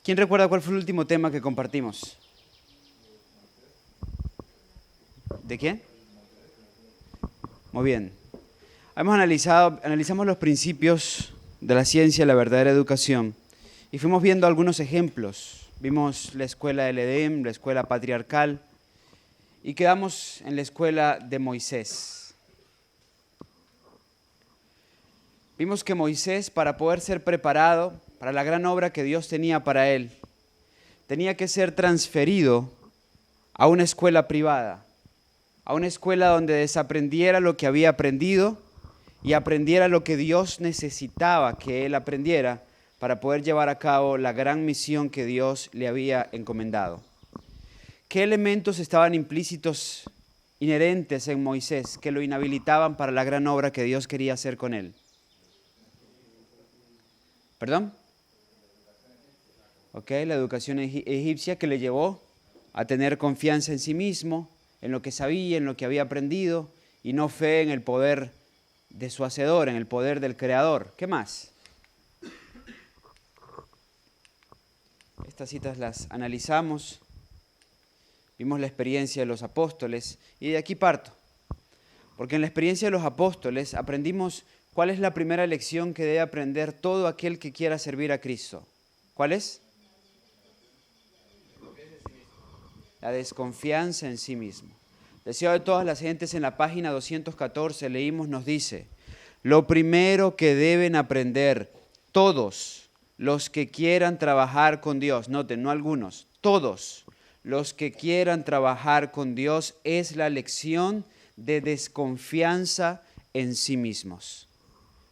¿Quién recuerda cuál fue el último tema que compartimos? ¿De quién? Muy bien. Analizamos los principios de la ciencia y la verdadera educación y fuimos viendo algunos ejemplos. Vimos la escuela del Edén, la escuela patriarcal y quedamos en la escuela de Moisés. Vimos que Moisés, para poder ser preparado para la gran obra que Dios tenía para él, tenía que ser transferido a una escuela privada, a una escuela donde desaprendiera lo que había aprendido y aprendiera lo que Dios necesitaba que él aprendiera para poder llevar a cabo la gran misión que Dios le había encomendado. ¿Qué elementos estaban implícitos, inherentes en Moisés, que lo inhabilitaban para la gran obra que Dios quería hacer con él? ¿Perdón? Ok, la educación egipcia que le llevó a tener confianza en sí mismo, en lo que sabía, en lo que había aprendido, y no fe en el poder de su hacedor, en el poder del creador. ¿Qué más? Estas citas las analizamos, vimos la experiencia de los apóstoles, y de aquí parto. Porque en la experiencia de los apóstoles aprendimos cuál es la primera lección que debe aprender todo aquel que quiera servir a Cristo. ¿Cuál es? La desconfianza en sí mismo. Deseo de todas las gentes en la página 214 leímos, nos dice, lo primero que deben aprender todos los que quieran trabajar con Dios, noten, no algunos, todos los que quieran trabajar con Dios es la lección de desconfianza en sí mismos.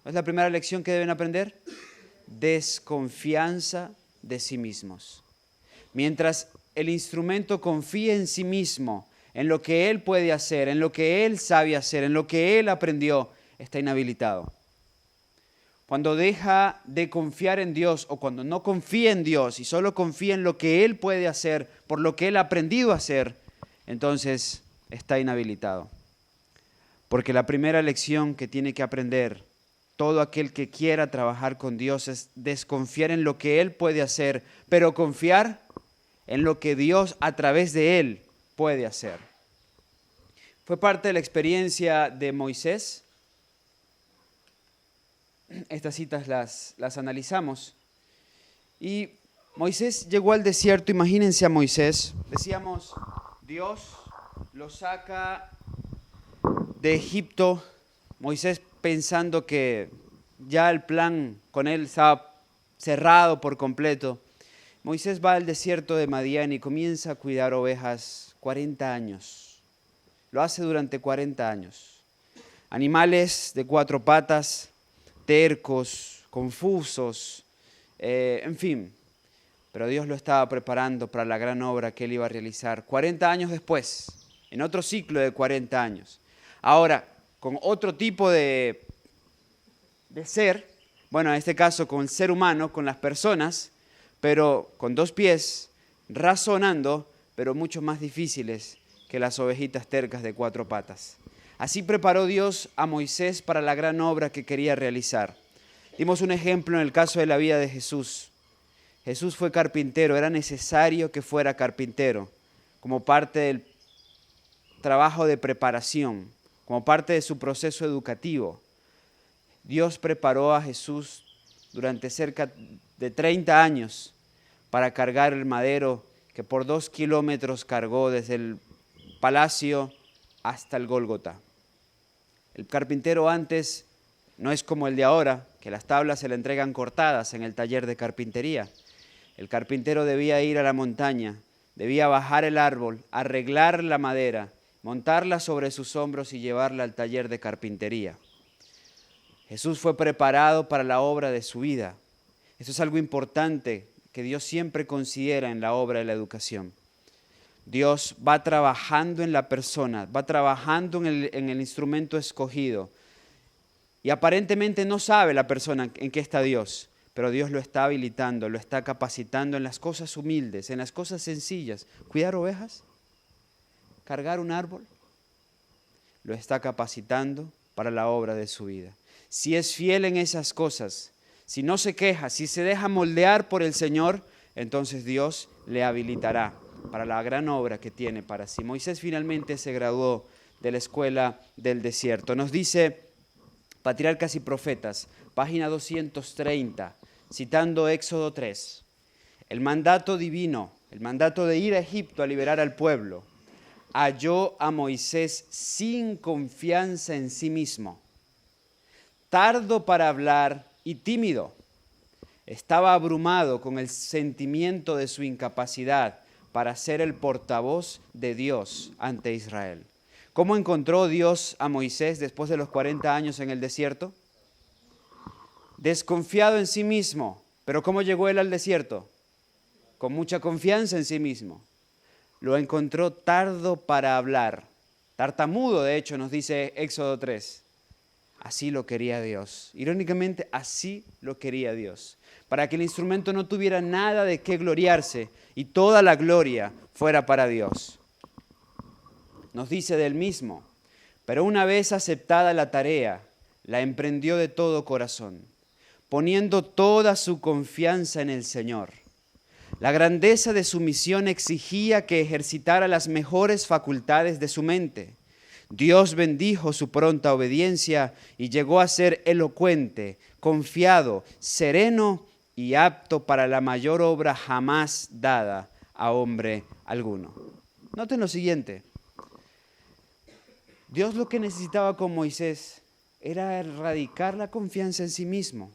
¿No es la primera lección que deben aprender? Desconfianza de sí mismos. Mientras el instrumento confía en sí mismo, en lo que él puede hacer, en lo que él sabe hacer, en lo que él aprendió, está inhabilitado. Cuando deja de confiar en Dios o cuando no confía en Dios y solo confía en lo que él puede hacer, por lo que él ha aprendido a hacer, entonces está inhabilitado. Porque la primera lección que tiene que aprender todo aquel que quiera trabajar con Dios es desconfiar en lo que él puede hacer, pero confiar en lo que Dios a través de él puede hacer. Fue parte de la experiencia de Moisés. Estas citas las analizamos. Y Moisés llegó al desierto, imagínense a Moisés. Decíamos, Dios lo saca de Egipto, Moisés pensando que ya el plan con él estaba cerrado por completo. Moisés va al desierto de Madián y comienza a cuidar ovejas 40 años. Lo hace durante 40 años. Animales de 4 patas, tercos, confusos, en fin. Pero Dios lo estaba preparando para la gran obra que él iba a realizar 40 años después, en otro ciclo de 40 años. Ahora, con otro tipo de ser, bueno, en este caso con el ser humano, con las personas, pero con 2 pies, razonando, pero mucho más difíciles que las ovejitas tercas de 4 patas. Así preparó Dios a Moisés para la gran obra que quería realizar. Dimos un ejemplo en el caso de la vida de Jesús. Jesús fue carpintero, era necesario que fuera carpintero, como parte del trabajo de preparación, como parte de su proceso educativo. Dios preparó a Jesús durante cerca de 30 años para cargar el madero que por 2 kilómetros cargó desde el palacio hasta el Gólgota. El carpintero antes no es como el de ahora, que las tablas se le entregan cortadas en el taller de carpintería. El carpintero debía ir a la montaña, debía bajar el árbol, arreglar la madera, montarla sobre sus hombros y llevarla al taller de carpintería. Jesús fue preparado para la obra de su vida. Eso es algo importante que Dios siempre considera en la obra de la educación. Dios va trabajando en la persona, va trabajando en el instrumento escogido. Y aparentemente no sabe la persona en qué está Dios, pero Dios lo está habilitando, lo está capacitando en las cosas humildes, en las cosas sencillas. Cuidar ovejas, cargar un árbol, lo está capacitando para la obra de su vida. Si es fiel en esas cosas, si no se queja, si se deja moldear por el Señor, entonces Dios le habilitará para la gran obra que tiene para sí. Moisés finalmente se graduó de la escuela del desierto. Nos dice Patriarcas y Profetas, página 230, citando Éxodo 3, el mandato divino, el mandato de ir a Egipto a liberar al pueblo, halló a Moisés sin confianza en sí mismo, tardo para hablar y tímido. Estaba abrumado con el sentimiento de su incapacidad para ser el portavoz de Dios ante Israel. ¿Cómo encontró Dios a Moisés después de los 40 años en el desierto? Desconfiado en sí mismo. ¿Pero cómo llegó él al desierto? Con mucha confianza en sí mismo. Lo encontró tardo para hablar. Tartamudo, de hecho, nos dice Éxodo 3. Así lo quería Dios. Irónicamente, así lo quería Dios. Para que el instrumento no tuviera nada de qué gloriarse y toda la gloria fuera para Dios. Nos dice del mismo, pero una vez aceptada la tarea, la emprendió de todo corazón, poniendo toda su confianza en el Señor. La grandeza de su misión exigía que ejercitara las mejores facultades de su mente. Dios bendijo su pronta obediencia y llegó a ser elocuente, confiado, sereno y apto para la mayor obra jamás dada a hombre alguno. Noten lo siguiente. Dios lo que necesitaba con Moisés era erradicar la confianza en sí mismo,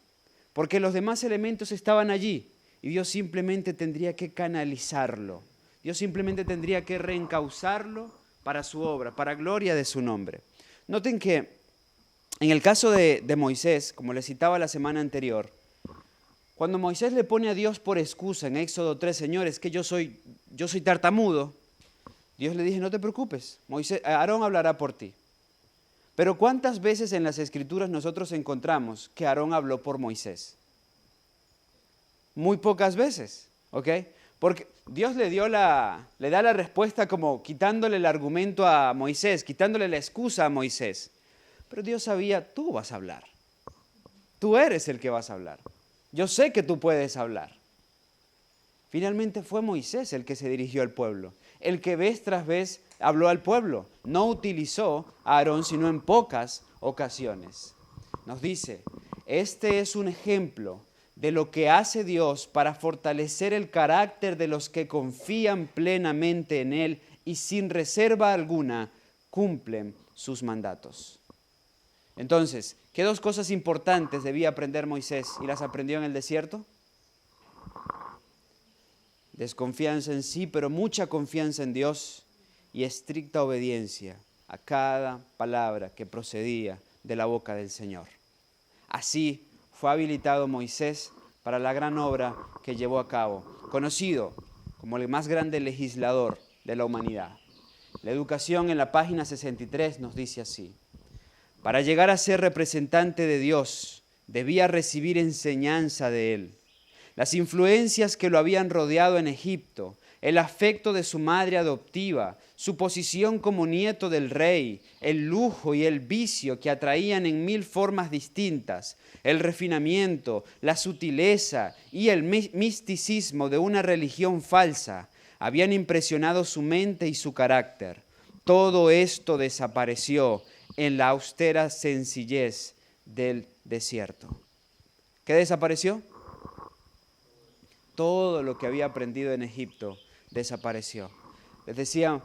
porque los demás elementos estaban allí y Dios simplemente tendría que canalizarlo. Dios simplemente tendría que reencauzarlo para su obra, para gloria de su nombre. Noten que en el caso de Moisés, como les citaba la semana anterior, cuando Moisés le pone a Dios por excusa en Éxodo 3, Señor, es que yo soy tartamudo, Dios le dice, no te preocupes, Aarón hablará por ti. Pero ¿cuántas veces en las Escrituras nosotros encontramos que Aarón habló por Moisés? Muy pocas veces, ¿ok? Porque Dios le da la respuesta como quitándole el argumento a Moisés, quitándole la excusa a Moisés. Pero Dios sabía, tú vas a hablar. Tú eres el que vas a hablar. Yo sé que tú puedes hablar. Finalmente fue Moisés el que se dirigió al pueblo, el que vez tras vez habló al pueblo. No utilizó a Aarón sino en pocas ocasiones. Nos dice, este es un ejemplo de lo que hace Dios para fortalecer el carácter de los que confían plenamente en Él y sin reserva alguna cumplen sus mandatos. Entonces, ¿qué dos cosas importantes debía aprender Moisés y las aprendió en el desierto? Desconfianza en sí, pero mucha confianza en Dios y estricta obediencia a cada palabra que procedía de la boca del Señor. Así fue habilitado Moisés para la gran obra que llevó a cabo, conocido como el más grande legislador de la humanidad. La educación en la página 63 nos dice así: para llegar a ser representante de Dios, debía recibir enseñanza de Él. Las influencias que lo habían rodeado en Egipto, el afecto de su madre adoptiva, su posición como nieto del rey, el lujo y el vicio que atraían en 1000 formas distintas, el refinamiento, la sutileza y el misticismo de una religión falsa, habían impresionado su mente y su carácter. Todo esto desapareció en la austera sencillez del desierto. ¿Qué desapareció? Todo lo que había aprendido en Egipto desapareció. Les decía,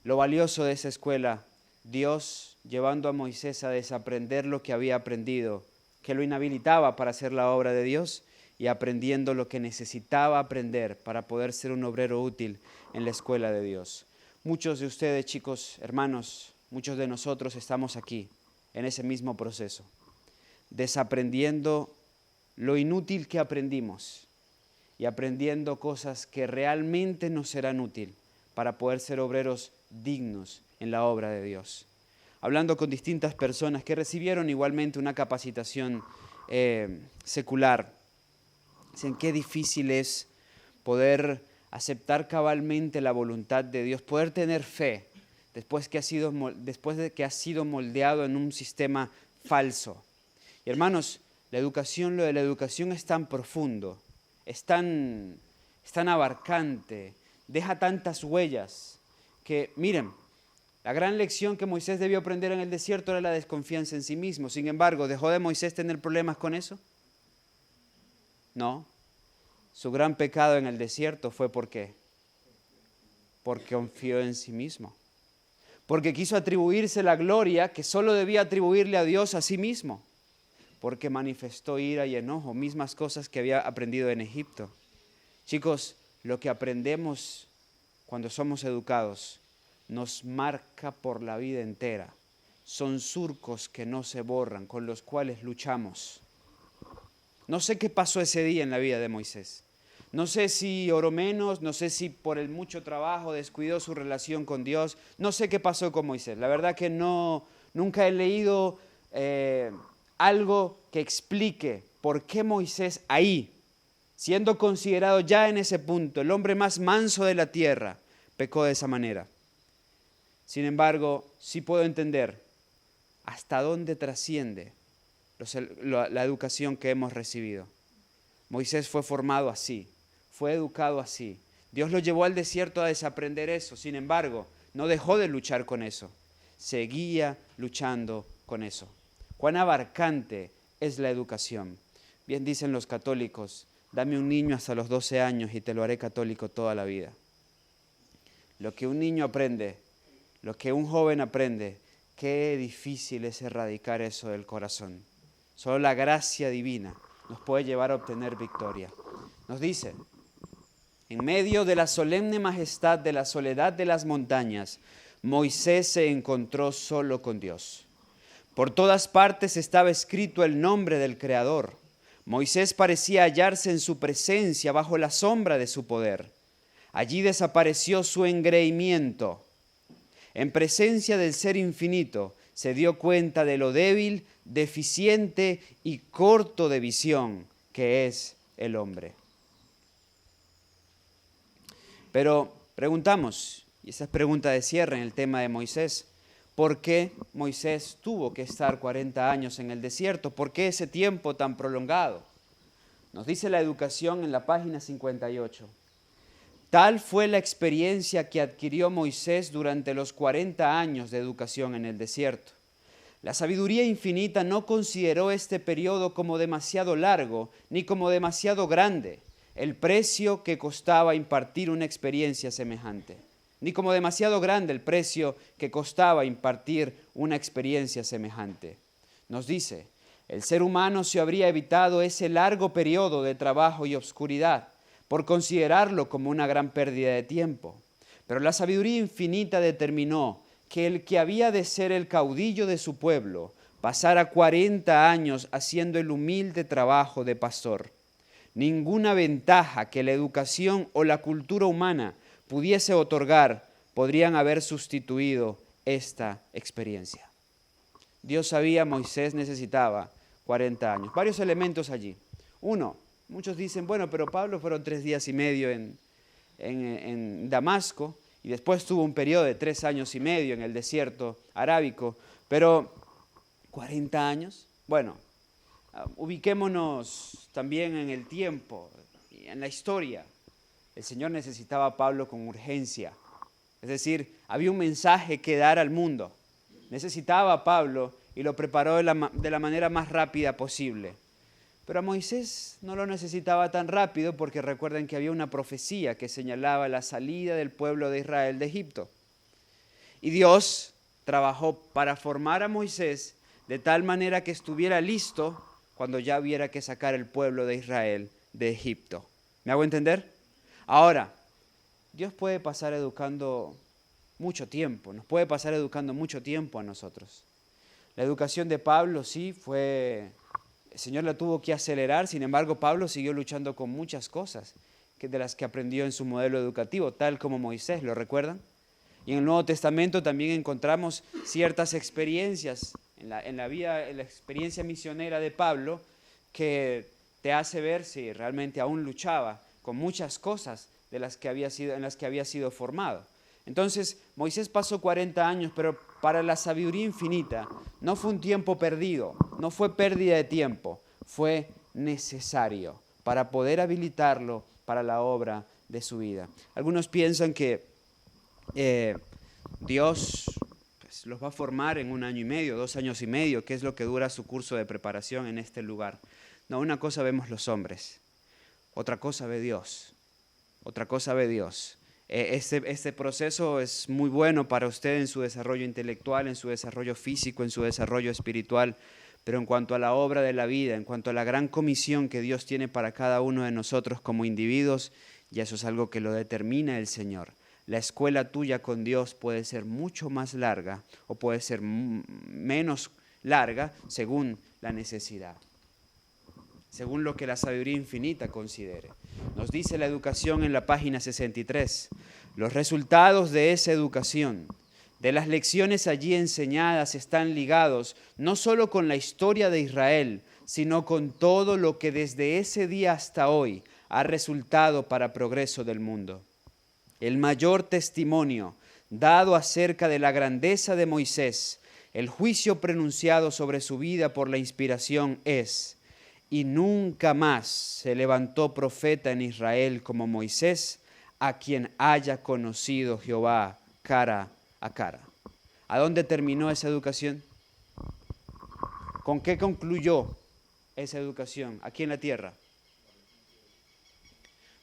lo valioso de esa escuela, Dios llevando a Moisés a desaprender lo que había aprendido, que lo inhabilitaba para hacer la obra de Dios, y aprendiendo lo que necesitaba aprender para poder ser un obrero útil en la escuela de Dios. Muchos de ustedes, chicos, hermanos, muchos de nosotros estamos aquí, en ese mismo proceso, desaprendiendo lo inútil que aprendimos y aprendiendo cosas que realmente nos serán útiles para poder ser obreros dignos en la obra de Dios. Hablando con distintas personas que recibieron igualmente una capacitación secular, dicen qué difícil es poder aceptar cabalmente la voluntad de Dios, poder tener fe después de que ha sido moldeado en un sistema falso. Y hermanos, lo de la educación es tan profundo, es tan es tan abarcante, deja tantas huellas que, miren, la gran lección que Moisés debió aprender en el desierto era la desconfianza en sí mismo. Sin embargo, ¿dejó de Moisés tener problemas con eso? No. Su gran pecado en el desierto fue ¿por qué? Porque confió en sí mismo. Porque quiso atribuirse la gloria que solo debía atribuirle a Dios a sí mismo. Porque manifestó ira y enojo, mismas cosas que había aprendido en Egipto. Chicos, lo que aprendemos cuando somos educados nos marca por la vida entera. Son surcos que no se borran, con los cuales luchamos. No sé qué pasó ese día en la vida de Moisés. No sé si oró menos, no sé si por el mucho trabajo descuidó su relación con Dios. No sé qué pasó con Moisés. La verdad que nunca he leído algo que explique por qué Moisés ahí, siendo considerado ya en ese punto el hombre más manso de la tierra, pecó de esa manera. Sin embargo, sí puedo entender hasta dónde trasciende la educación que hemos recibido. Moisés fue formado así, fue educado así. Dios lo llevó al desierto a desaprender eso. Sin embargo, no dejó de luchar con eso. Seguía luchando con eso. Cuán abarcante es la educación. Bien dicen los católicos, dame un niño hasta los 12 años y te lo haré católico toda la vida. Lo que un niño aprende, lo que un joven aprende, qué difícil es erradicar eso del corazón. Solo la gracia divina nos puede llevar a obtener victoria. Nos dice, en medio de la solemne majestad de la soledad de las montañas, Moisés se encontró solo con Dios. Por todas partes estaba escrito el nombre del Creador. Moisés parecía hallarse en su presencia bajo la sombra de su poder. Allí desapareció su engreimiento. En presencia del Ser Infinito, se dio cuenta de lo débil, deficiente y corto de visión que es el hombre. Pero preguntamos, y esa es pregunta de cierre en el tema de Moisés, ¿por qué Moisés tuvo que estar 40 años en el desierto? ¿Por qué ese tiempo tan prolongado? Nos dice la educación en la página 58. Tal fue la experiencia que adquirió Moisés durante los 40 años de educación en el desierto. La sabiduría infinita no consideró este periodo como demasiado largo ni como demasiado grande, el precio que costaba impartir una experiencia semejante, ni como demasiado grande el precio que costaba impartir una experiencia semejante. Nos dice, el ser humano se habría evitado ese largo periodo de trabajo y obscuridad por considerarlo como una gran pérdida de tiempo. Pero la sabiduría infinita determinó que el que había de ser el caudillo de su pueblo pasara 40 años haciendo el humilde trabajo de pastor. Ninguna ventaja que la educación o la cultura humana pudiese otorgar podrían haber sustituido esta experiencia. Dios sabía, Moisés necesitaba 40 años. Varios elementos allí. Uno, muchos dicen, bueno, pero Pablo fueron 3 días y medio en Damasco y después tuvo un periodo de 3 años y medio en el desierto arábico, pero 40 años, bueno, ubiquémonos también en el tiempo, en la historia. El Señor necesitaba a Pablo con urgencia, es decir, había un mensaje que dar al mundo. Necesitaba a Pablo y lo preparó de la manera más rápida posible. Pero a Moisés no lo necesitaba tan rápido porque recuerden que había una profecía que señalaba la salida del pueblo de Israel de Egipto. Y Dios trabajó para formar a Moisés de tal manera que estuviera listo cuando ya hubiera que sacar el pueblo de Israel de Egipto. ¿Me hago entender? Ahora, Dios puede pasar educando mucho tiempo, nos puede pasar educando mucho tiempo a nosotros. La educación de Pablo sí fue... El Señor la tuvo que acelerar, sin embargo, Pablo siguió luchando con muchas cosas de las que aprendió en su modelo educativo, tal como Moisés, ¿lo recuerdan? Y en el Nuevo Testamento también encontramos ciertas experiencias en la experiencia misionera de Pablo que te hace ver si realmente aún luchaba con muchas cosas en las que había sido formado. Entonces, Moisés pasó 40 años, pero para la sabiduría infinita no fue un tiempo perdido, no fue pérdida de tiempo, fue necesario para poder habilitarlo para la obra de su vida. Algunos piensan que Dios pues, los va a formar en 1 año y medio, 2 años y medio, que es lo que dura su curso de preparación en este lugar. No, una cosa vemos los hombres, otra cosa ve Dios, otra cosa ve Dios. Este proceso es muy bueno para usted en su desarrollo intelectual, en su desarrollo físico, en su desarrollo espiritual, pero en cuanto a la obra de la vida, en cuanto a la gran comisión que Dios tiene para cada uno de nosotros como individuos, ya eso es algo que lo determina el Señor. La escuela tuya con Dios puede ser mucho más larga o puede ser menos larga según la necesidad, según lo que la sabiduría infinita considere. Nos dice la educación en la página 63, los resultados de esa educación, de las lecciones allí enseñadas, están ligados no solo con la historia de Israel, sino con todo lo que desde ese día hasta hoy ha resultado para progreso del mundo. El mayor testimonio dado acerca de la grandeza de Moisés, el juicio pronunciado sobre su vida por la inspiración es: y nunca más se levantó profeta en Israel como Moisés, a quien haya conocido Jehová cara a cara. ¿A dónde terminó esa educación? ¿Con qué concluyó esa educación aquí en la tierra?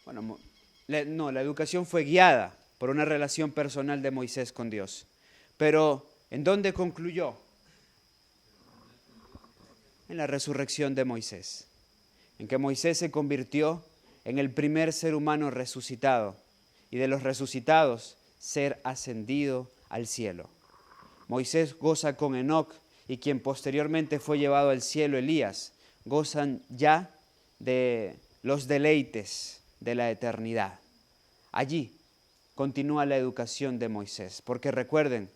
Bueno, la educación fue guiada por una relación personal de Moisés con Dios. Pero, ¿en dónde concluyó? En la resurrección de Moisés, en que Moisés se convirtió en el primer ser humano resucitado y de los resucitados ser ascendido al cielo. Moisés goza con Enoc y quien posteriormente fue llevado al cielo, Elías, gozan ya de los deleites de la eternidad. Allí continúa la educación de Moisés, porque recuerden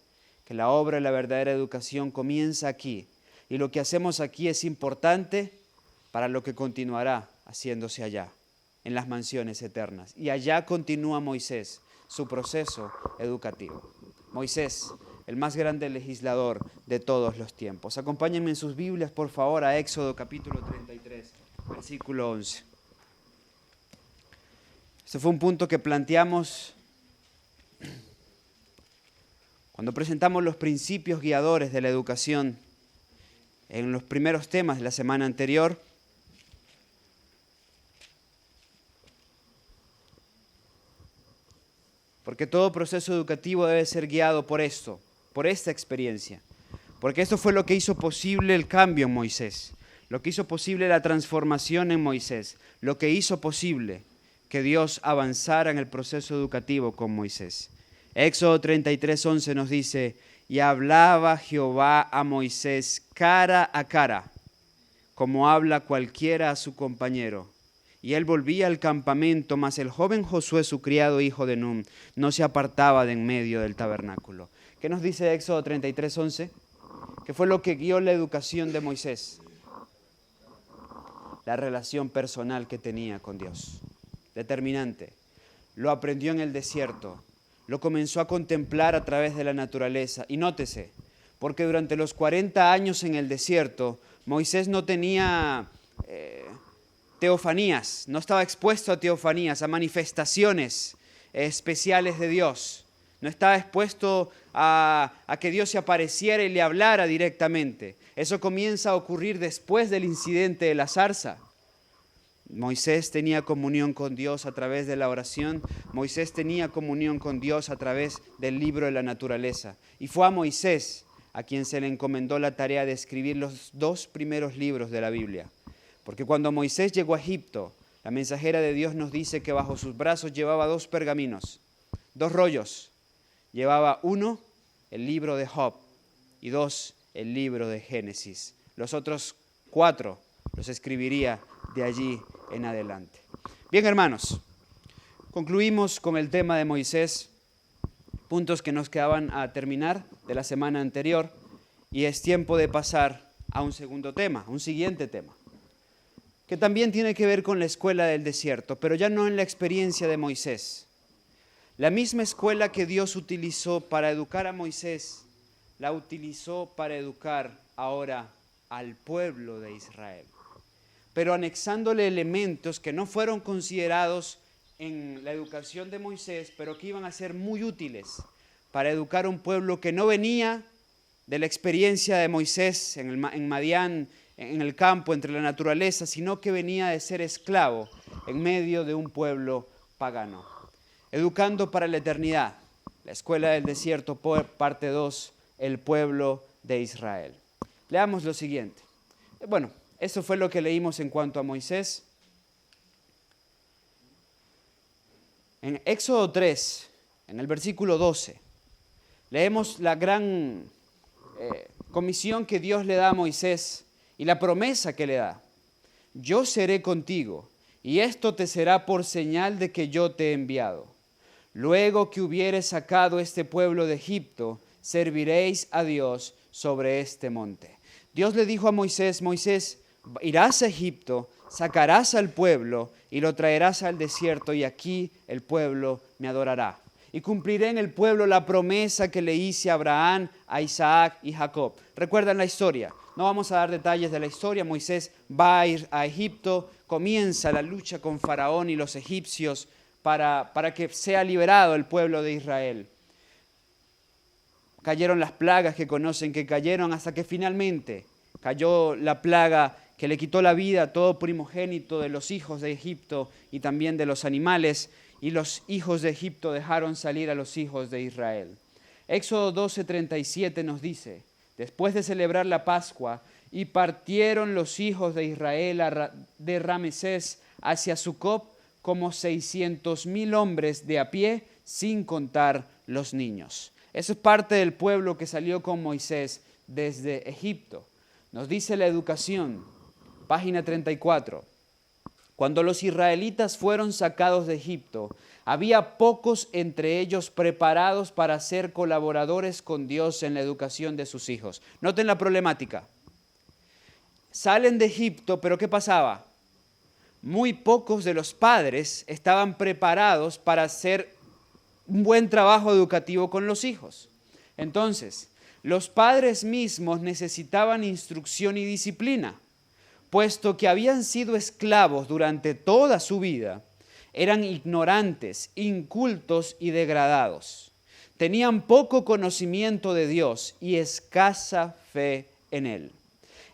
que la obra de la verdadera educación comienza aquí. Y lo que hacemos aquí es importante para lo que continuará haciéndose allá, en las mansiones eternas. Y allá continúa Moisés, su proceso educativo. Moisés, el más grande legislador de todos los tiempos. Acompáñenme en sus Biblias, por favor, a Éxodo capítulo 33, versículo 11. Este fue un punto que planteamos cuando presentamos los principios guiadores de la educación en los primeros temas de la semana anterior. Porque todo proceso educativo debe ser guiado por esto, por esta experiencia. Porque esto fue lo que hizo posible el cambio en Moisés, lo que hizo posible la transformación en Moisés, lo que hizo posible que Dios avanzara en el proceso educativo con Moisés. Éxodo 33:11 nos dice: y hablaba Jehová a Moisés cara a cara, como habla cualquiera a su compañero. Y él volvía al campamento, mas el joven Josué, su criado hijo de Nun, no se apartaba de en medio del tabernáculo. ¿Qué nos dice Éxodo 33:11? ¿Qué fue lo que guió la educación de Moisés? La relación personal que tenía con Dios. Determinante. Lo aprendió en el desierto. Lo comenzó a contemplar a través de la naturaleza. Y nótese, porque durante los 40 años en el desierto, Moisés no tenía teofanías, no estaba expuesto a teofanías, a manifestaciones especiales de Dios. No estaba expuesto a que Dios se apareciera y le hablara directamente. Eso comienza a ocurrir después del incidente de la zarza. Moisés tenía comunión con Dios a través de la oración. Moisés tenía comunión con Dios a través del libro de la naturaleza. Y fue a Moisés a quien se le encomendó la tarea de escribir los 2 primeros libros de la Biblia. Porque cuando Moisés llegó a Egipto, la mensajera de Dios nos dice que bajo sus brazos llevaba 2 pergaminos, 2 rollos. Llevaba 1, el libro de Job, y 2, el libro de Génesis. Los otros 4 los escribiría de allí en adelante. Bien, hermanos, concluimos con el tema de Moisés, puntos que nos quedaban a terminar de la semana anterior, y es tiempo de pasar a un segundo tema, un siguiente tema, que también tiene que ver con la escuela del desierto, pero ya no en la experiencia de Moisés. La misma escuela que Dios utilizó para educar a Moisés, la utilizó para educar ahora al pueblo de Israel, pero anexándole elementos que no fueron considerados en la educación de Moisés, pero que iban a ser muy útiles para educar a un pueblo que no venía de la experiencia de Moisés en Madián, en el campo, entre la naturaleza, sino que venía de ser esclavo en medio de un pueblo pagano. Educando para la eternidad, la escuela del desierto, parte 2, el pueblo de Israel. Leamos lo siguiente. Bueno, eso fue lo que leímos en cuanto a Moisés. En Éxodo 3, en el versículo 12, leemos la gran comisión que Dios le da a Moisés y la promesa que le da. Yo seré contigo, y esto te será por señal de que yo te he enviado. Luego que hubieres sacado este pueblo de Egipto, serviréis a Dios sobre este monte. Dios le dijo a Moisés, Moisés, irás a Egipto, sacarás al pueblo y lo traerás al desierto, y aquí el pueblo me adorará. Y cumpliré en el pueblo la promesa que le hice a Abraham, a Isaac y Jacob. ¿Recuerdan la historia? No vamos a dar detalles de la historia. Moisés va a ir a Egipto, comienza la lucha con Faraón y los egipcios para que sea liberado el pueblo de Israel. Cayeron las plagas que conocen que cayeron hasta que finalmente cayó la plaga que le quitó la vida a todo primogénito de los hijos de Egipto y también de los animales, y los hijos de Egipto dejaron salir a los hijos de Israel. Éxodo 12:37 nos dice, después de celebrar la Pascua, y partieron los hijos de Israel de Ramesés hacia Sucop como 600,000 hombres de a pie, sin contar los niños. Eso es parte del pueblo que salió con Moisés desde Egipto. Nos dice la educación, página 34. Cuando los israelitas fueron sacados de Egipto, había pocos entre ellos preparados para ser colaboradores con Dios en la educación de sus hijos. Noten la problemática. Salen de Egipto, pero ¿qué pasaba? Muy pocos de los padres estaban preparados para hacer un buen trabajo educativo con los hijos. Entonces, los padres mismos necesitaban instrucción y disciplina, puesto que habían sido esclavos durante toda su vida, eran ignorantes, incultos y degradados. Tenían poco conocimiento de Dios y escasa fe en Él.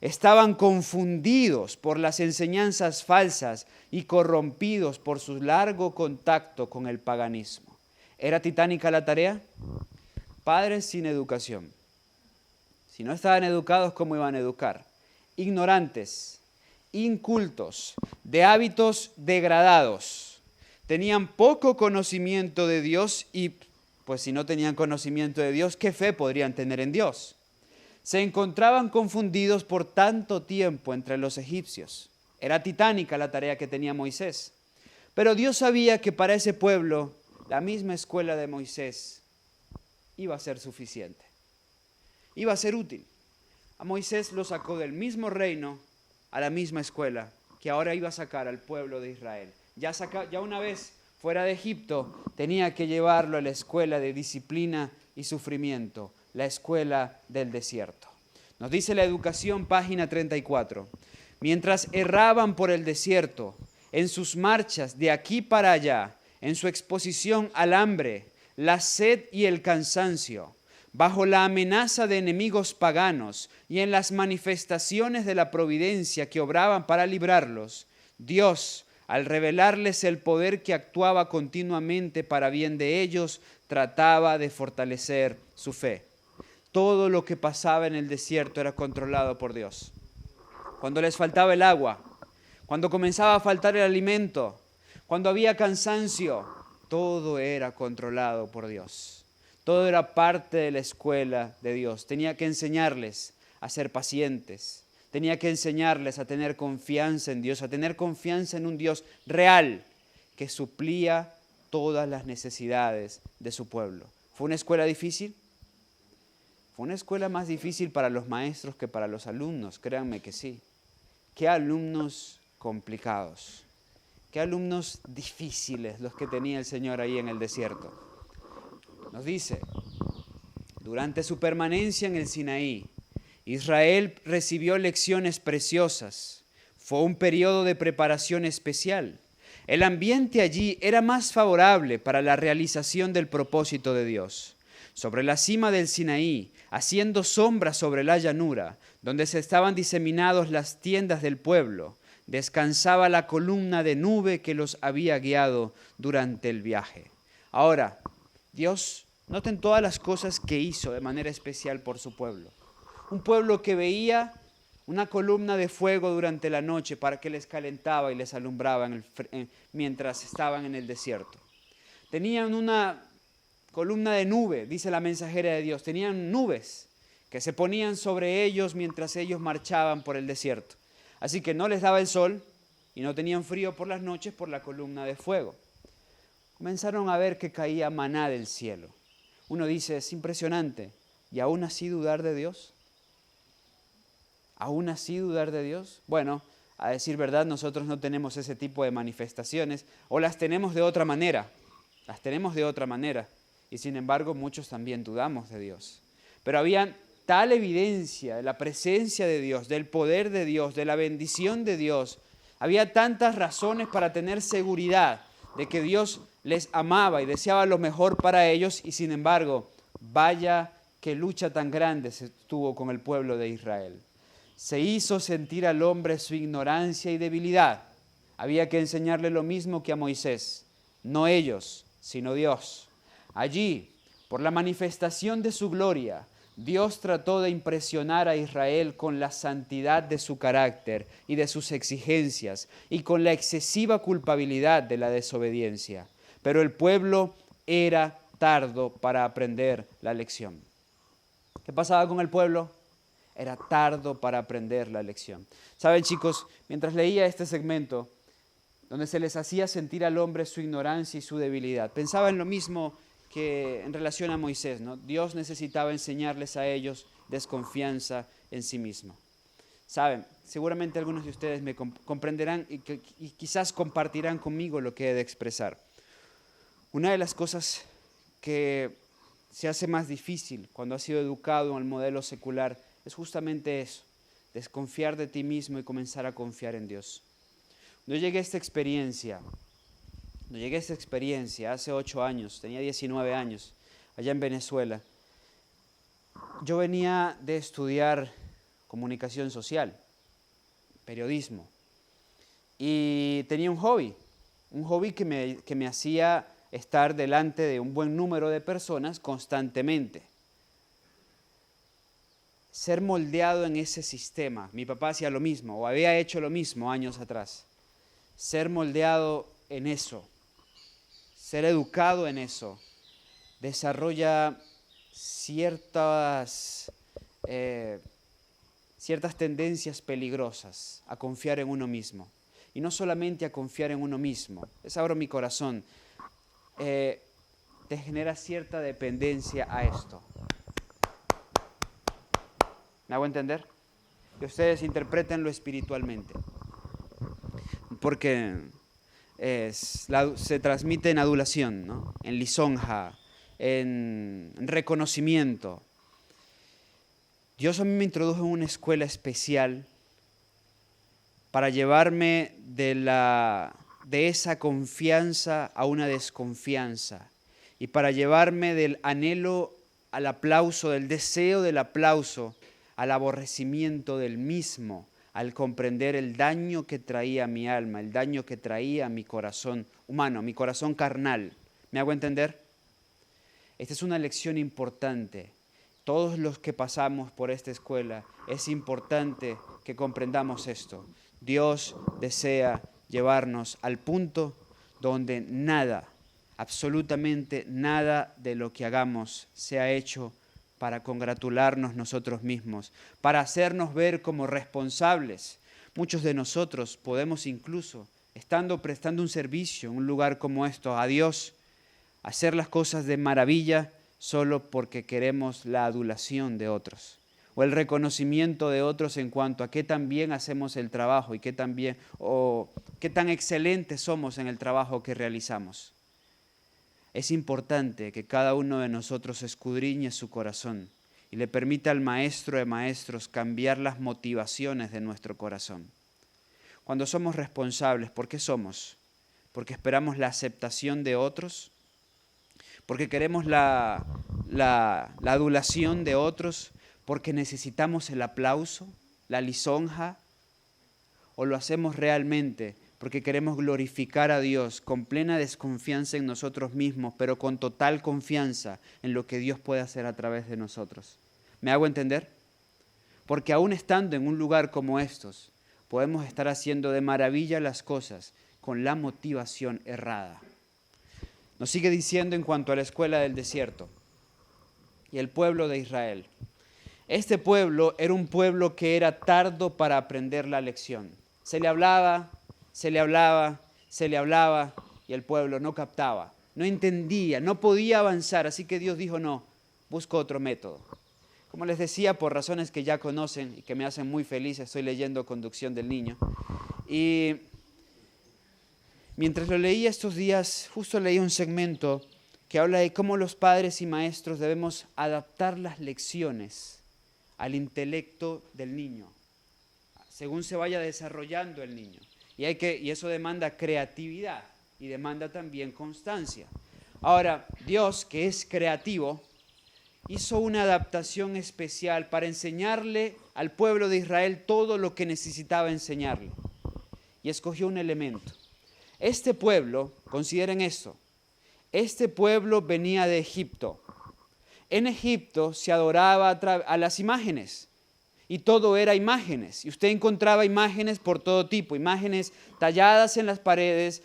Estaban confundidos por las enseñanzas falsas y corrompidos por su largo contacto con el paganismo. ¿Era titánica la tarea? Padres sin educación. Si no estaban educados, ¿cómo iban a educar? Ignorantes, incultos, de hábitos degradados. Tenían poco conocimiento de Dios y, pues si no tenían conocimiento de Dios, ¿qué fe podrían tener en Dios? Se encontraban confundidos por tanto tiempo entre los egipcios. Era titánica la tarea que tenía Moisés. Pero Dios sabía que para ese pueblo, la misma escuela de Moisés iba a ser suficiente. Iba a ser útil. A Moisés lo sacó del mismo reino a la misma escuela que ahora iba a sacar al pueblo de Israel. Ya una vez fuera de Egipto, tenía que llevarlo a la escuela de disciplina y sufrimiento, la escuela del desierto. Nos dice la educación, página 34. Mientras erraban por el desierto, en sus marchas de aquí para allá, en su exposición al hambre, la sed y el cansancio, bajo la amenaza de enemigos paganos y en las manifestaciones de la providencia que obraban para librarlos, Dios, al revelarles el poder que actuaba continuamente para bien de ellos, trataba de fortalecer su fe. Todo lo que pasaba en el desierto era controlado por Dios. Cuando les faltaba el agua, cuando comenzaba a faltar el alimento, cuando había cansancio, todo era controlado por Dios. Todo era parte de la escuela de Dios. Tenía que enseñarles a ser pacientes. Tenía que enseñarles a tener confianza en Dios, a tener confianza en un Dios real que suplía todas las necesidades de su pueblo. ¿Fue una escuela difícil? Fue una escuela más difícil para los maestros que para los alumnos, créanme que sí. Qué alumnos complicados, qué alumnos difíciles los que tenía el Señor ahí en el desierto. Nos dice, durante su permanencia en el Sinaí, Israel recibió lecciones preciosas. Fue un periodo de preparación especial. El ambiente allí era más favorable para la realización del propósito de Dios. Sobre la cima del Sinaí, haciendo sombra sobre la llanura, donde se estaban diseminados las tiendas del pueblo, descansaba la columna de nube que los había guiado durante el viaje. Ahora, Dios, noten todas las cosas que hizo de manera especial por su pueblo. Un pueblo que veía una columna de fuego durante la noche para que les calentaba y les alumbraba mientras estaban en el desierto. Tenían una columna de nube, dice la mensajera de Dios. Tenían nubes que se ponían sobre ellos mientras ellos marchaban por el desierto. Así que no les daba el sol y no tenían frío por las noches por la columna de fuego. Comenzaron a ver que caía maná del cielo. Uno dice, es impresionante. ¿Y aún así dudar de Dios? ¿Aún así dudar de Dios? Bueno, a decir verdad, nosotros no tenemos ese tipo de manifestaciones, o las tenemos de otra manera. Las tenemos de otra manera. Y sin embargo, muchos también dudamos de Dios. Pero había tal evidencia de la presencia de Dios, del poder de Dios, de la bendición de Dios. Había tantas razones para tener seguridad de que Dios les amaba y deseaba lo mejor para ellos, y sin embargo, vaya qué lucha tan grande se tuvo con el pueblo de Israel. Se hizo sentir al hombre su ignorancia y debilidad. Había que enseñarle lo mismo que a Moisés, no ellos, sino Dios. Allí, por la manifestación de su gloria, Dios trató de impresionar a Israel con la santidad de su carácter y de sus exigencias y con la excesiva culpabilidad de la desobediencia. Pero el pueblo era tardo para aprender la lección. ¿Qué pasaba con el pueblo? Era tardo para aprender la lección. Saben, chicos, mientras leía este segmento, donde se les hacía sentir al hombre su ignorancia y su debilidad, pensaba en lo mismo que en relación a Moisés, ¿no? Dios necesitaba enseñarles a ellos desconfianza en sí mismo. Saben, seguramente algunos de ustedes me comprenderán y quizás compartirán conmigo lo que he de expresar. Una de las cosas que se hace más difícil cuando has sido educado en el modelo secular es justamente eso, desconfiar de ti mismo y comenzar a confiar en Dios. Cuando llegué a esta experiencia hace 8 años, tenía 19 años, allá en Venezuela, yo venía de estudiar comunicación social, periodismo, y tenía un hobby que me hacía estar delante de un buen número de personas constantemente. Ser moldeado en ese sistema. Mi papá hacía lo mismo, o había hecho lo mismo años atrás. Ser moldeado en eso, ser educado en eso, desarrolla ciertas tendencias peligrosas a confiar en uno mismo. Y no solamente a confiar en uno mismo, les abro mi corazón, te genera cierta dependencia a esto. ¿Me hago entender? Que ustedes interpretenlo espiritualmente. Porque se transmite en adulación, ¿no? En lisonja, en reconocimiento. Dios a mí me introdujo en una escuela especial para llevarme de esa confianza a una desconfianza y para llevarme del anhelo al aplauso, del deseo del aplauso, al aborrecimiento del mismo, al comprender el daño que traía a mi alma, el daño que traía a mi corazón humano, mi corazón carnal. ¿Me hago entender? Esta es una lección importante. Todos los que pasamos por esta escuela, es importante que comprendamos esto. Dios desea llevarnos al punto donde nada, absolutamente nada de lo que hagamos sea hecho para congratularnos nosotros mismos, para hacernos ver como responsables. Muchos de nosotros podemos incluso, estando prestando un servicio en un lugar como esto a Dios, hacer las cosas de maravilla solo porque queremos la adulación de otros o el reconocimiento de otros en cuanto a qué tan bien hacemos el trabajo y qué tan excelentes somos en el trabajo que realizamos. Es importante que cada uno de nosotros escudriñe su corazón y le permita al Maestro de Maestros cambiar las motivaciones de nuestro corazón. Cuando somos responsables, ¿por qué somos? porque esperamos la aceptación de otros, porque queremos la adulación de otros, porque necesitamos el aplauso, la lisonja, o lo hacemos realmente porque queremos glorificar a Dios con plena desconfianza en nosotros mismos, pero con total confianza en lo que Dios puede hacer a través de nosotros. ¿Me hago entender? Porque aún estando en un lugar como estos, podemos estar haciendo de maravilla las cosas con la motivación errada. Nos sigue diciendo en cuanto a la escuela del desierto y el pueblo de Israel. Este pueblo era un pueblo que era tardo para aprender la lección. Se le hablaba, se le hablaba, se le hablaba y el pueblo no captaba, no entendía, no podía avanzar. Así que Dios dijo, no, busco otro método. Como les decía, por razones que ya conocen y que me hacen muy feliz, estoy leyendo Conducción del Niño. Y mientras lo leía estos días, justo leí un segmento que habla de cómo los padres y maestros debemos adaptar las lecciones al intelecto del niño, según se vaya desarrollando el niño. Y eso demanda creatividad y demanda también constancia. Ahora, Dios, que es creativo, hizo una adaptación especial para enseñarle al pueblo de Israel todo lo que necesitaba enseñarle. Y escogió un elemento. Este pueblo, consideren esto, este pueblo venía de Egipto. En Egipto se adoraba a las imágenes. Y todo era imágenes. Y usted encontraba imágenes por todo tipo, imágenes talladas en las paredes,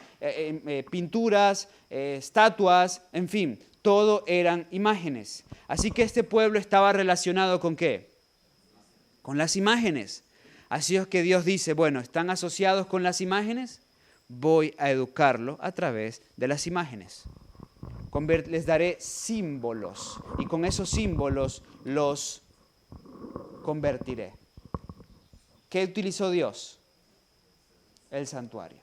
pinturas, estatuas, en fin, todo eran imágenes. Así que este pueblo estaba relacionado ¿con qué? Con las imágenes. Así es que Dios dice, bueno, ¿están asociados con las imágenes? Voy a educarlo a través de las imágenes. Les daré símbolos y con esos símbolos los convertiré. ¿Qué utilizó Dios? El santuario.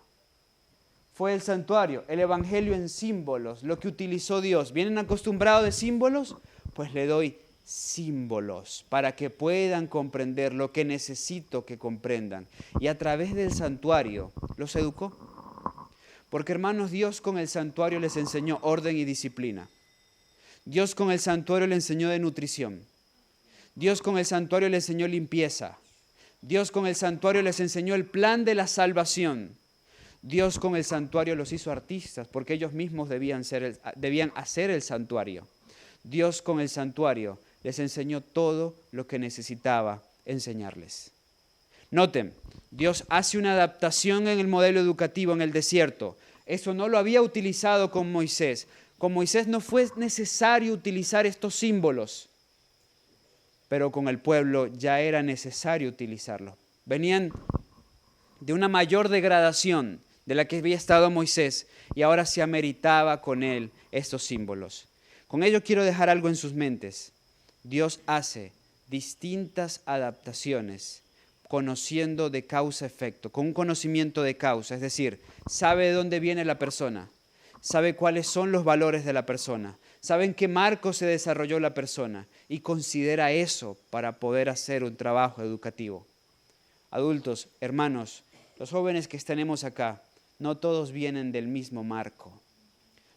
Fue el santuario, el evangelio en símbolos, lo que utilizó Dios. ¿Vienen acostumbrados de símbolos? Pues le doy símbolos para que puedan comprender lo que necesito que comprendan. Y a través del santuario los educó. Porque hermanos, Dios con el santuario les enseñó orden y disciplina. Dios con el santuario les enseñó de nutrición. Dios con el santuario les enseñó limpieza. Dios con el santuario les enseñó el plan de la salvación. Dios con el santuario los hizo artistas porque ellos mismos debían hacer el santuario. Dios con el santuario les enseñó todo lo que necesitaba enseñarles. Noten, Dios hace una adaptación en el modelo educativo en el desierto. Eso no lo había utilizado con Moisés. Con Moisés no fue necesario utilizar estos símbolos, pero con el pueblo ya era necesario utilizarlo. Venían de una mayor degradación de la que había estado Moisés y ahora se ameritaba con él estos símbolos. Con ello quiero dejar algo en sus mentes. Dios hace distintas adaptaciones conociendo de causa-efecto, con un conocimiento de causa, es decir, sabe de dónde viene la persona, sabe cuáles son los valores de la persona, sabe en qué marco se desarrolló la persona y considera eso para poder hacer un trabajo educativo. Adultos, hermanos, los jóvenes que tenemos acá, no todos vienen del mismo marco,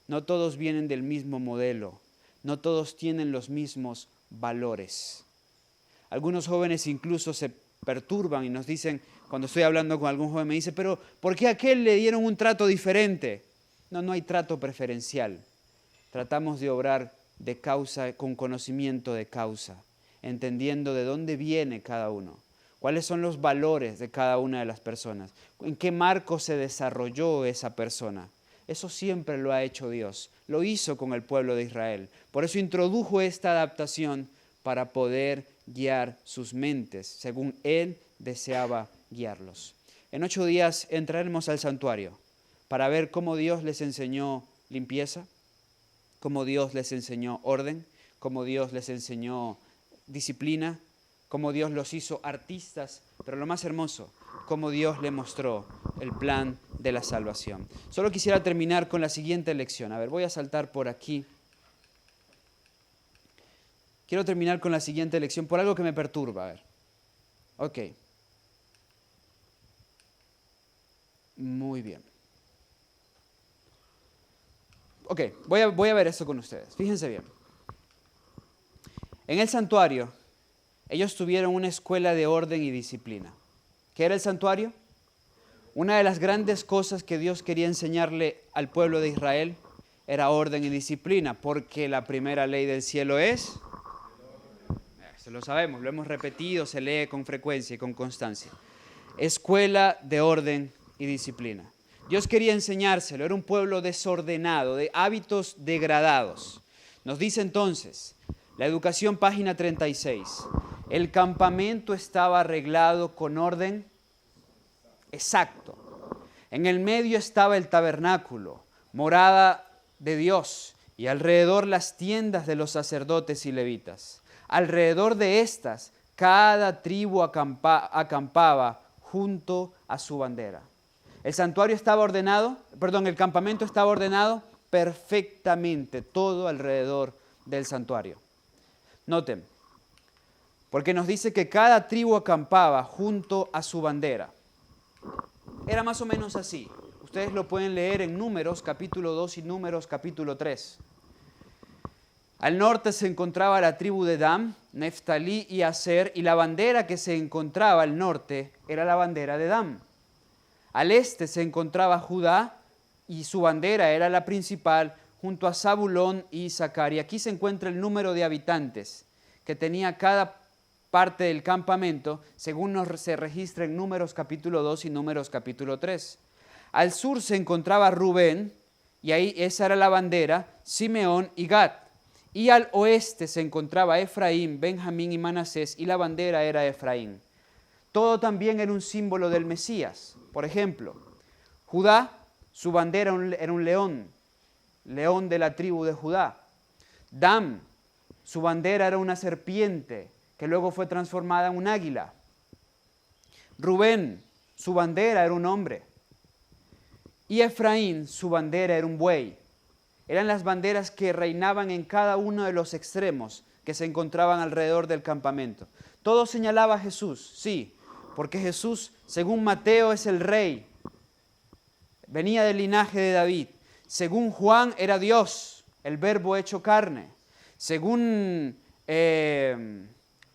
no todos vienen del mismo modelo, no todos tienen los mismos valores. Algunos jóvenes incluso se perturban y nos dicen, cuando estoy hablando con algún joven me dice, pero ¿por qué a aquel le dieron un trato diferente? No hay trato preferencial. Tratamos de obrar de causa, con conocimiento de causa, entendiendo de dónde viene cada uno, cuáles son los valores de cada una de las personas, en qué marco se desarrolló esa persona. Eso siempre lo ha hecho Dios, lo hizo con el pueblo de Israel. Por eso introdujo esta adaptación para poder guiar sus mentes, según Él deseaba guiarlos. En 8 días entraremos al santuario para ver cómo Dios les enseñó limpieza, cómo Dios les enseñó orden, cómo Dios les enseñó disciplina, cómo Dios los hizo artistas, pero lo más hermoso, cómo Dios le mostró el plan de la salvación. Solo quisiera terminar con la siguiente lección. A ver, voy a saltar por aquí. Quiero terminar con la siguiente lección por algo que me perturba. A ver. Ok. Muy bien. Ok, voy a ver esto con ustedes. Fíjense bien. En el santuario, ellos tuvieron una escuela de orden y disciplina. ¿Qué era el santuario? Una de las grandes cosas que Dios quería enseñarle al pueblo de Israel era orden y disciplina, porque la primera ley del cielo es, eso lo sabemos, lo hemos repetido, se lee con frecuencia y con constancia. Escuela de orden y disciplina. Dios quería enseñárselo, era un pueblo desordenado, de hábitos degradados. Nos dice entonces, la educación, página 36, el campamento estaba arreglado con orden exacto. En el medio estaba el tabernáculo, morada de Dios, y alrededor las tiendas de los sacerdotes y levitas. Alrededor de estas, cada tribu acampaba junto a su bandera. El campamento estaba ordenado perfectamente, todo alrededor del santuario. Noten, porque nos dice que cada tribu acampaba junto a su bandera. Era más o menos así. Ustedes lo pueden leer en Números capítulo 2 y Números capítulo 3. Al norte se encontraba la tribu de Dan, Neftalí y Aser, y la bandera que se encontraba al norte era la bandera de Dan. Al este se encontraba Judá y su bandera era la principal junto a Zabulón y Isaacar. Y aquí se encuentra el número de habitantes que tenía cada parte del campamento, según se registra en Números capítulo 2 y Números capítulo 3. Al sur se encontraba Rubén, y ahí esa era la bandera, Simeón y Gad. Y al oeste se encontraba Efraín, Benjamín y Manasés, y la bandera era Efraín. Todo también era un símbolo del Mesías. Por ejemplo, Judá, su bandera era un león, león de la tribu de Judá. Dan, su bandera era una serpiente, que luego fue transformada en un águila. Rubén, su bandera era un hombre. Y Efraín, su bandera era un buey. Eran las banderas que reinaban en cada uno de los extremos que se encontraban alrededor del campamento. Todo señalaba a Jesús, sí, porque Jesús, según Mateo, es el rey. Venía del linaje de David. Según Juan, era Dios, el verbo hecho carne. Según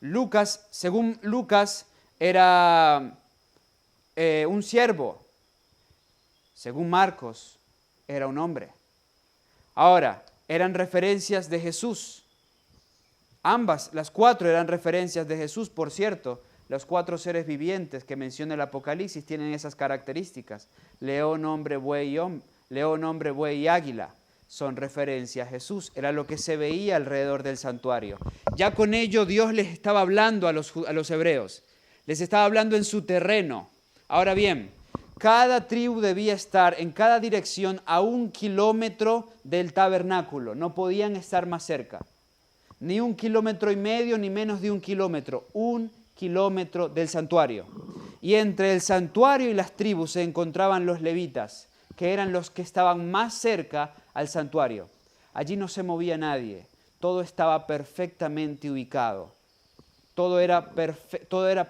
Lucas, era un siervo. Según Marcos, era un hombre. Ahora, eran referencias de Jesús. Ambas, las cuatro eran referencias de Jesús. Por cierto, los cuatro seres vivientes que menciona el Apocalipsis tienen esas características. León, hombre, buey y águila. Son referencia a Jesús. Era lo que se veía alrededor del santuario. Ya con ello Dios les estaba hablando a los hebreos. Les estaba hablando en su terreno. Ahora bien, cada tribu debía estar en cada dirección a 1 kilómetro del tabernáculo. No podían estar más cerca. Ni 1,5 kilómetros, ni menos de 1 kilómetro. 1 kilómetro del santuario. Y entre el santuario y las tribus se encontraban los levitas, que eran los que estaban más cerca al santuario. Allí no se movía nadie. Todo estaba perfectamente ubicado. Todo era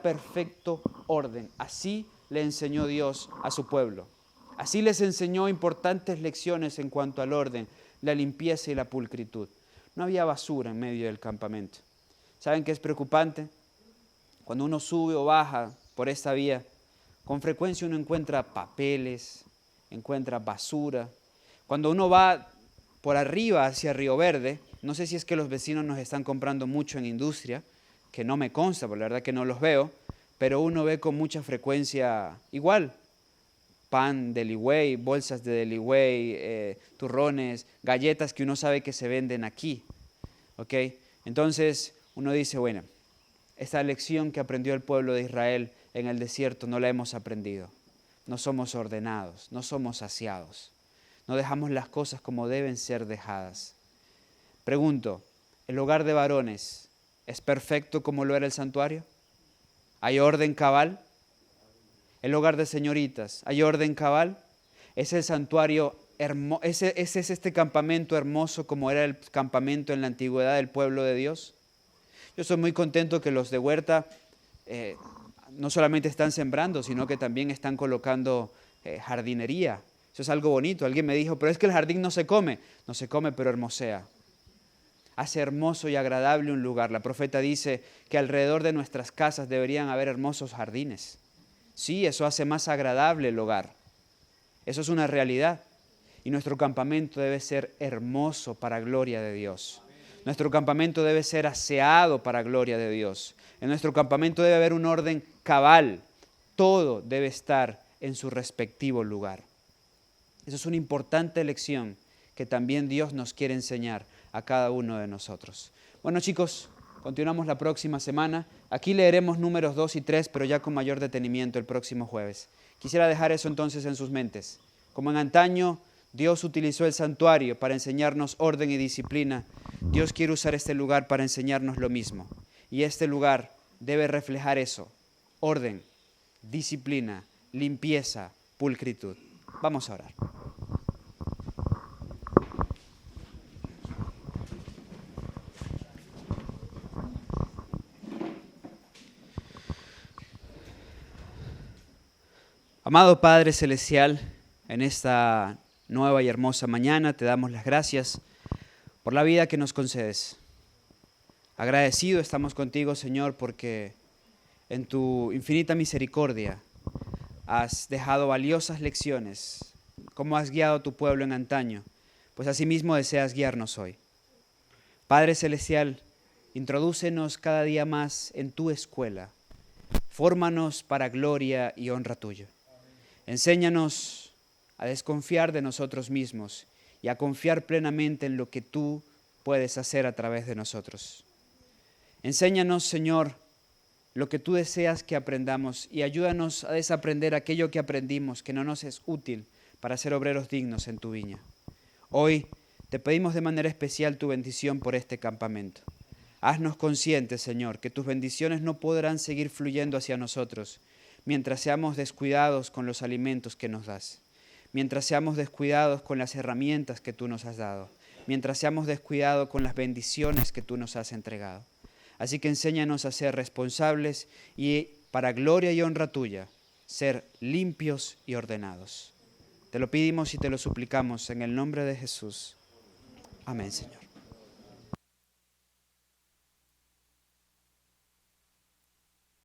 perfecto orden. Así le enseñó Dios a su pueblo. Así les enseñó importantes lecciones en cuanto al orden, la limpieza y la pulcritud. No había basura en medio del campamento. ¿Saben qué es preocupante? Cuando uno sube o baja por esta vía, con frecuencia uno encuentra papeles, encuentra basura. Cuando uno va por arriba hacia Río Verde, no sé si es que los vecinos nos están comprando mucho en industria, que no me consta, porque la verdad que no los veo, pero uno ve con mucha frecuencia igual, pan de Deliway, bolsas de Deliway, turrones, galletas que uno sabe que se venden aquí. ¿Ok? Entonces uno dice, bueno, esta lección que aprendió el pueblo de Israel en el desierto no la hemos aprendido. No somos ordenados, no somos saciados. No dejamos las cosas como deben ser dejadas. Pregunto, ¿el hogar de varones es perfecto como lo era el santuario? ¿Hay orden cabal? El hogar de señoritas, ¿hay orden cabal? ¿Es el santuario hermoso? ¿Es este campamento hermoso como era el campamento en la antigüedad del pueblo de Dios? Yo soy muy contento que los de Huerta no solamente están sembrando, sino que también están colocando jardinería Eso es algo bonito. Alguien me dijo, pero es que el jardín no se come. No se come, pero hermosea. Hace hermoso y agradable un lugar. La profeta dice que alrededor de nuestras casas deberían haber hermosos jardines. Sí, eso hace más agradable el hogar. Eso es una realidad. Y nuestro campamento debe ser hermoso para gloria de Dios. Nuestro campamento debe ser aseado para gloria de Dios. En nuestro campamento debe haber un orden cabal. Todo debe estar en su respectivo lugar. Esa es una importante lección que también Dios nos quiere enseñar a cada uno de nosotros. Bueno, chicos, continuamos la próxima semana. Aquí leeremos números 2 y 3, pero ya con mayor detenimiento el próximo jueves. Quisiera dejar eso entonces en sus mentes. Como en antaño Dios utilizó el santuario para enseñarnos orden y disciplina, Dios quiere usar este lugar para enseñarnos lo mismo. Y este lugar debe reflejar eso: orden, disciplina, limpieza, pulcritud. Vamos a orar. Amado Padre Celestial, en esta nueva y hermosa mañana te damos las gracias por la vida que nos concedes. Agradecido estamos contigo, Señor, porque en tu infinita misericordia has dejado valiosas lecciones, como has guiado a tu pueblo en antaño, pues asimismo deseas guiarnos hoy. Padre Celestial, introdúcenos cada día más en tu escuela. Fórmanos para gloria y honra tuya. Enséñanos a desconfiar de nosotros mismos y a confiar plenamente en lo que tú puedes hacer a través de nosotros. Enséñanos, Señor, lo que tú deseas que aprendamos y ayúdanos a desaprender aquello que aprendimos que no nos es útil para ser obreros dignos en tu viña. Hoy te pedimos de manera especial tu bendición por este campamento. Haznos conscientes, Señor, que tus bendiciones no podrán seguir fluyendo hacia nosotros mientras seamos descuidados con los alimentos que nos das, mientras seamos descuidados con las herramientas que tú nos has dado, mientras seamos descuidados con las bendiciones que tú nos has entregado. Así que enséñanos a ser responsables y, para gloria y honra tuya, ser limpios y ordenados. Te lo pedimos y te lo suplicamos en el nombre de Jesús. Amén, Señor.